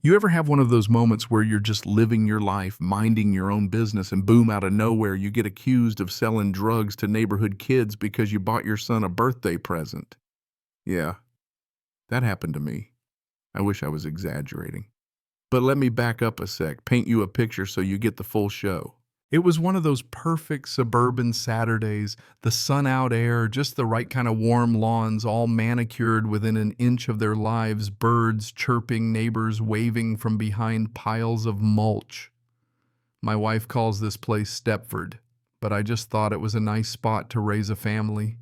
You ever have one of those moments where you're just living your life, minding your own business, and boom, out of nowhere, you get accused of selling drugs to neighborhood kids because you bought your son a birthday present? Yeah, that happened to me. I wish I was exaggerating. But let me back up a sec, paint you a picture so you get the full show. It was one of those perfect suburban Saturdays, the sun out air, just the right kind of warm lawns, all manicured within an inch of their lives, birds chirping, neighbors waving from behind piles of mulch. My wife calls this place Stepford, but I just thought it was a nice spot to raise a family.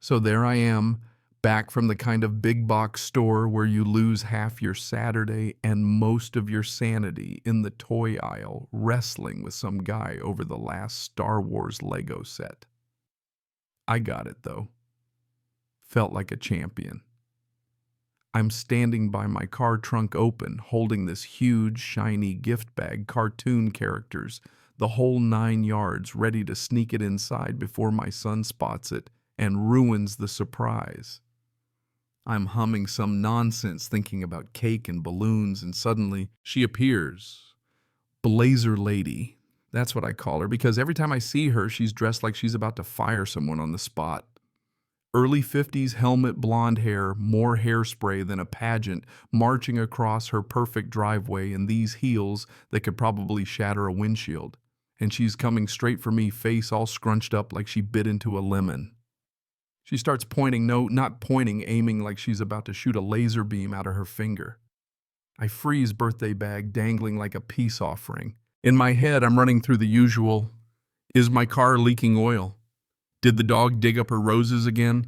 So there I am, back from the kind of big box store where you lose half your Saturday and most of your sanity in the toy aisle, wrestling with some guy over the last Star Wars Lego set. I got it, though. Felt like a champion. I'm standing by my car trunk open, holding this huge, shiny gift bag, cartoon characters, the whole 9 yards, ready to sneak it inside before my son spots it and ruins the surprise. I'm humming some nonsense, thinking about cake and balloons, and suddenly she appears. Blazer Lady. That's what I call her, because every time I see her, she's dressed like she's about to fire someone on the spot. Early 50s helmet, blonde hair, more hairspray than a pageant, marching across her perfect driveway in these heels that could probably shatter a windshield. And she's coming straight for me, face all scrunched up like she bit into a lemon. She starts pointing, no, not pointing, aiming like she's about to shoot a laser beam out of her finger. I freeze, birthday bag dangling like a peace offering. In my head, I'm running through the usual, is my car leaking oil? Did the dog dig up her roses again?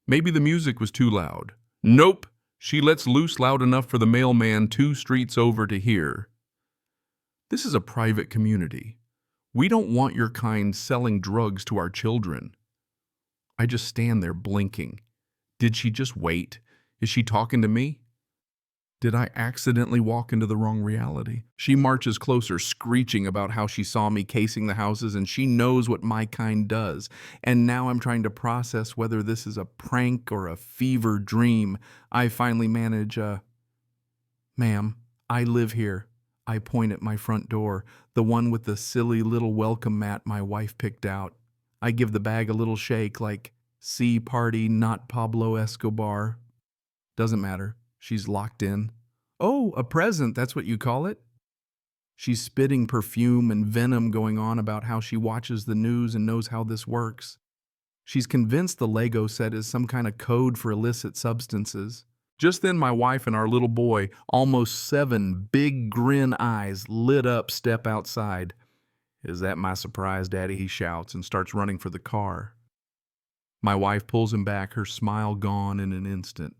Maybe the music was too loud. Nope, she lets loose loud enough for the mailman 2 streets over to hear. This is a private community. We don't want your kind selling drugs to our children. I just stand there blinking. Did she just wait? Is she talking to me? Did I accidentally walk into the wrong reality? She marches closer, screeching about how she saw me casing the houses and she knows what my kind does. And now I'm trying to process whether this is a prank or a fever dream. I finally manage Ma'am, I live here. I point at my front door, the one with the silly little welcome mat my wife picked out. I give the bag a little shake like, "See, party, not Pablo Escobar." Doesn't matter. She's locked in. Oh, a present, that's what you call it? She's spitting perfume and venom going on about how she watches the news and knows how this works. She's convinced the Lego set is some kind of code for illicit substances. Just then my wife and our little boy, almost 7, big grin eyes lit up, step outside. "Is that my surprise, Daddy?" he shouts and starts running for the car. My wife pulls him back, her smile gone in an instant.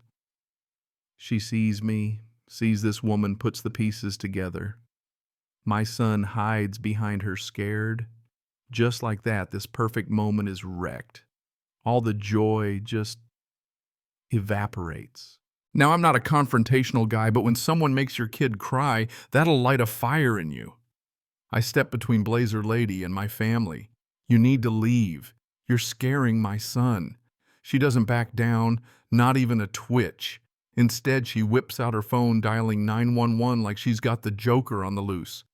She sees me, sees this woman, puts the pieces together. My son hides behind her, scared. Just like that, this perfect moment is wrecked. All the joy just evaporates. Now, I'm not a confrontational guy, but when someone makes your kid cry, that'll light a fire in you. I step between Blazer Lady and my family. "You need to leave. You're scaring my son." She doesn't back down, not even a twitch. Instead, she whips out her phone, dialing 911 like she's got the Joker on the loose.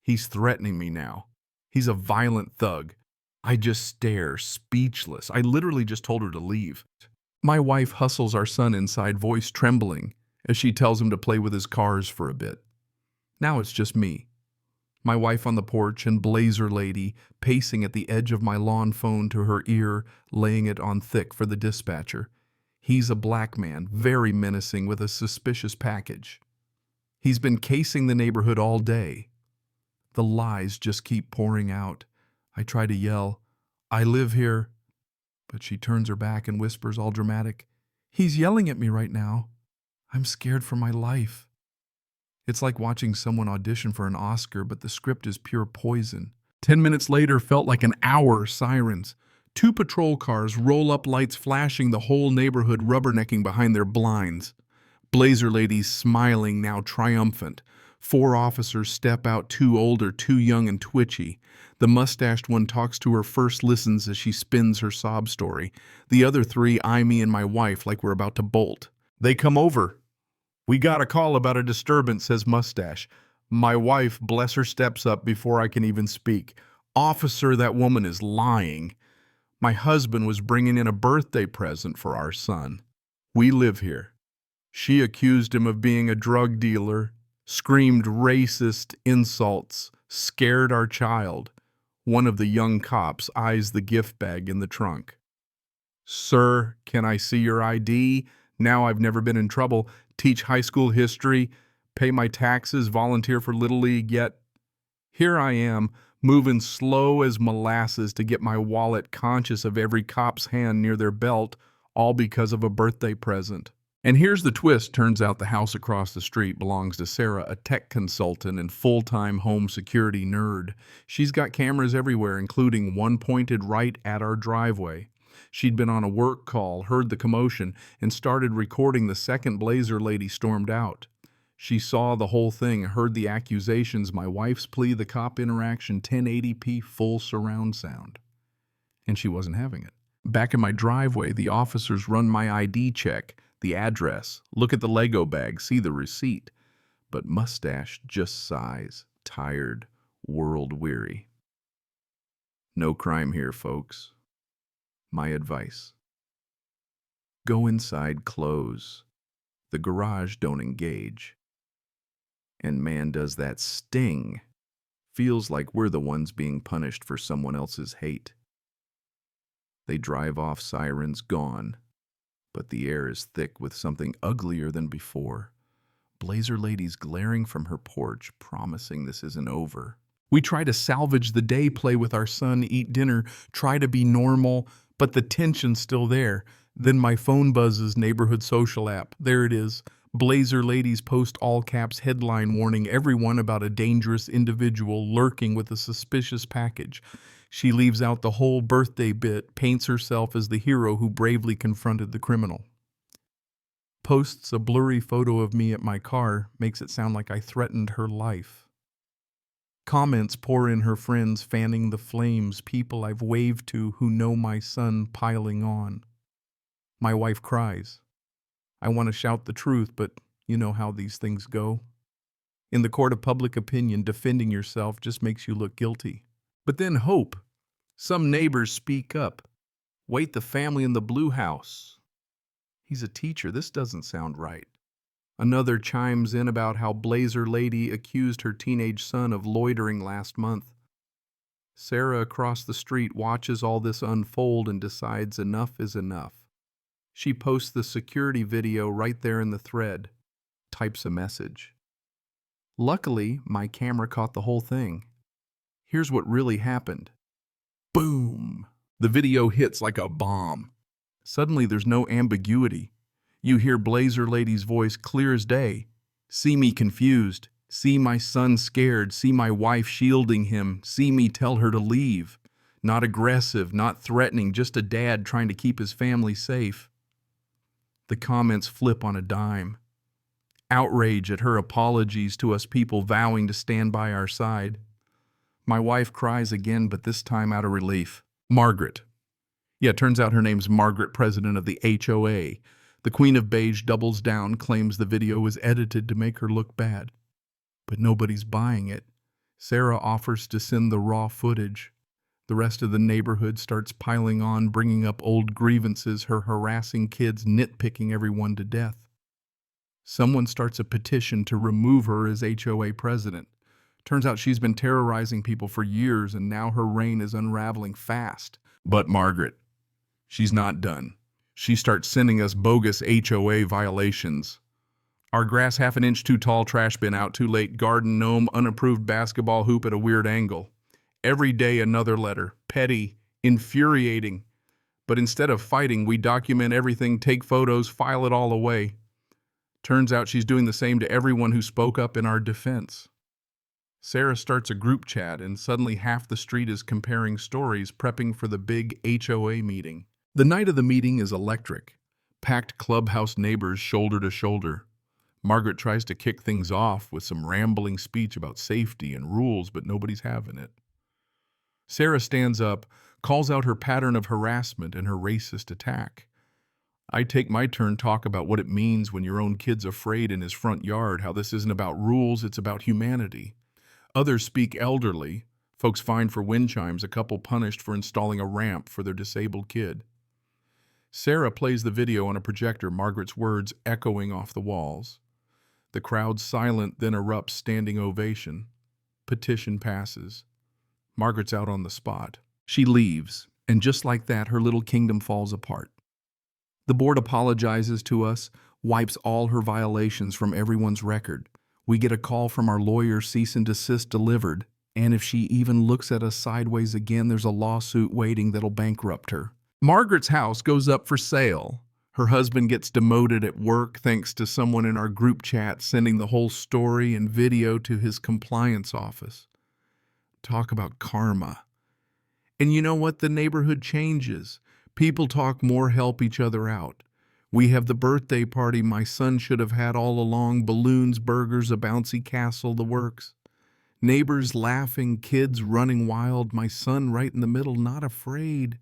He's threatening me now. He's a violent thug. I just stare, speechless. I literally just told her to leave. My wife hustles our son inside, voice trembling, as she tells him to play with his cars for a bit. Now it's just me. My wife on the porch and Blazer Lady pacing at the edge of my lawn phone to her ear, laying it on thick for the dispatcher. He's a black man, very menacing with a suspicious package. He's been casing the neighborhood all day. The lies just keep pouring out. I try to yell, "I live here," but she turns her back and whispers all dramatic, "He's yelling at me right now. I'm scared for my life." It's like watching someone audition for an Oscar, but the script is pure poison. 10 minutes later felt like an hour. Sirens. 2 patrol cars, roll-up lights flashing, the whole neighborhood rubbernecking behind their blinds. Blazer Ladies smiling, now triumphant. 4 officers step out, 2 older, 2 young and twitchy. The mustached one talks to her first, listens as she spins her sob story. The other 3 eye me and my wife like we're about to bolt. They come over. "We got a call about a disturbance," says Mustache. My wife, bless her, steps up before I can even speak. "Officer, that woman is lying. My husband was bringing in a birthday present for our son. We live here. She accused him of being a drug dealer, screamed racist insults, scared our child." One of the young cops eyes the gift bag in the trunk. "Sir, can I see your ID? Now I've never been in trouble. Teach high school history, pay my taxes, volunteer for Little League, yet here I am, moving slow as molasses to get my wallet, conscious of every cop's hand near their belt, all because of a birthday present." And here's the twist. Turns out the house across the street belongs to Sarah, a tech consultant and full-time home security nerd. She's got cameras everywhere, including one pointed right at our driveway. She'd been on a work call, heard the commotion, and started recording the second Blazer lady stormed out. She saw the whole thing, heard the accusations, my wife's plea, the cop interaction, 1080p full surround sound. And she wasn't having it. Back in my driveway, the officers run my ID check, the address, look at the Lego bag, see the receipt. But Mustache just sighs, tired, world-weary. No crime here, folks. My advice: go inside, close. The garage don't engage. And man, does that sting. Feels like we're the ones being punished for someone else's hate. They drive off, sirens gone, but the air is thick with something uglier than before. Blazer lady's glaring from her porch, promising this isn't over. We try to salvage the day, play with our son, eat dinner, try to be normal, but the tension's still there. Then my phone buzzes, neighborhood social app. There it is. Blazer ladies post all caps headline warning everyone about a dangerous individual lurking with a suspicious package. She leaves out the whole birthday bit, paints herself as the hero who bravely confronted the criminal. Posts a blurry photo of me at my car, makes it sound like I threatened her life. Comments pour in, her friends fanning the flames, people I've waved to who know my son piling on. My wife cries. I want to shout the truth, but you know how these things go. In the court of public opinion, defending yourself just makes you look guilty. But then hope. Some neighbors speak up. Wait, the family in the blue house. He's a teacher. This doesn't sound right. Another chimes in about how Blazer lady accused her teenage son of loitering last month. Sarah across the street watches all this unfold and decides enough is enough. She posts the security video right there in the thread, types a message. Luckily, my camera caught the whole thing. Here's what really happened. Boom! The video hits like a bomb. Suddenly there's no ambiguity. You hear Blazer lady's voice clear as day. See me confused. See my son scared. See my wife shielding him. See me tell her to leave. Not aggressive, not threatening, just a dad trying to keep his family safe. The comments flip on a dime. Outrage at her apologies to us people vowing to stand by our side. My wife cries again, but this time out of relief. Margaret. Yeah, turns out her name's Margaret, president of the HOA. The Queen of Beige doubles down, claims the video was edited to make her look bad. But nobody's buying it. Sarah offers to send the raw footage. The rest of the neighborhood starts piling on, bringing up old grievances, her harassing kids, nitpicking everyone to death. Someone starts a petition to remove her as HOA president. Turns out she's been terrorizing people for years, and now her reign is unraveling fast. But Margaret, she's not done. She starts sending us bogus HOA violations. Our grass half an inch too tall, trash bin out too late, garden gnome, unapproved basketball hoop at a weird angle. Every day another letter, petty, infuriating. But instead of fighting, we document everything, take photos, file it all away. Turns out she's doing the same to everyone who spoke up in our defense. Sarah starts a group chat, and suddenly half the street is comparing stories, prepping for the big HOA meeting. The night of the meeting is electric. Packed clubhouse neighbors shoulder to shoulder. Margaret tries to kick things off with some rambling speech about safety and rules, but nobody's having it. Sarah stands up, calls out her pattern of harassment and her racist attack. I take my turn talk about what it means when your own kid's afraid in his front yard, how this isn't about rules, it's about humanity. Others speak elderly, folks fined for wind chimes, a couple punished for installing a ramp for their disabled kid. Sarah plays the video on a projector, Margaret's words echoing off the walls. The crowd's silent, then erupts standing ovation. Petition passes. Margaret's out on the spot. She leaves, and just like that, her little kingdom falls apart. The board apologizes to us, wipes all her violations from everyone's record. We get a call from our lawyer, cease and desist delivered, and if she even looks at us sideways again, there's a lawsuit waiting that'll bankrupt her. Margaret's house goes up for sale. Her husband gets demoted at work thanks to someone in our group chat sending the whole story and video to his compliance office. Talk about karma. And you know what? The neighborhood changes. People talk more, help each other out. We have the birthday party my son should have had all along, balloons, burgers, a bouncy castle, the works. Neighbors laughing, kids running wild, my son right in the middle, not afraid,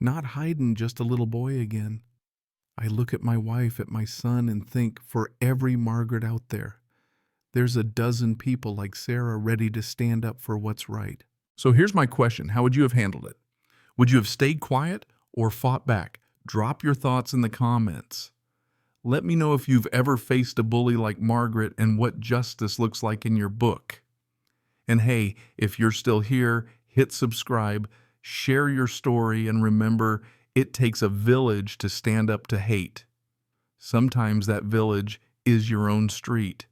not hiding, just a little boy again. I look at my wife, at my son, and think, for every Margaret out there, there's a dozen people like Sarah ready to stand up for what's right. So here's my question. How would you have handled it? Would you have stayed quiet or fought back? Drop your thoughts in the comments. Let me know if you've ever faced a bully like Margaret and what justice looks like in your book. And hey, if you're still here, hit subscribe, share your story, and remember, it takes a village to stand up to hate. Sometimes that village is your own street.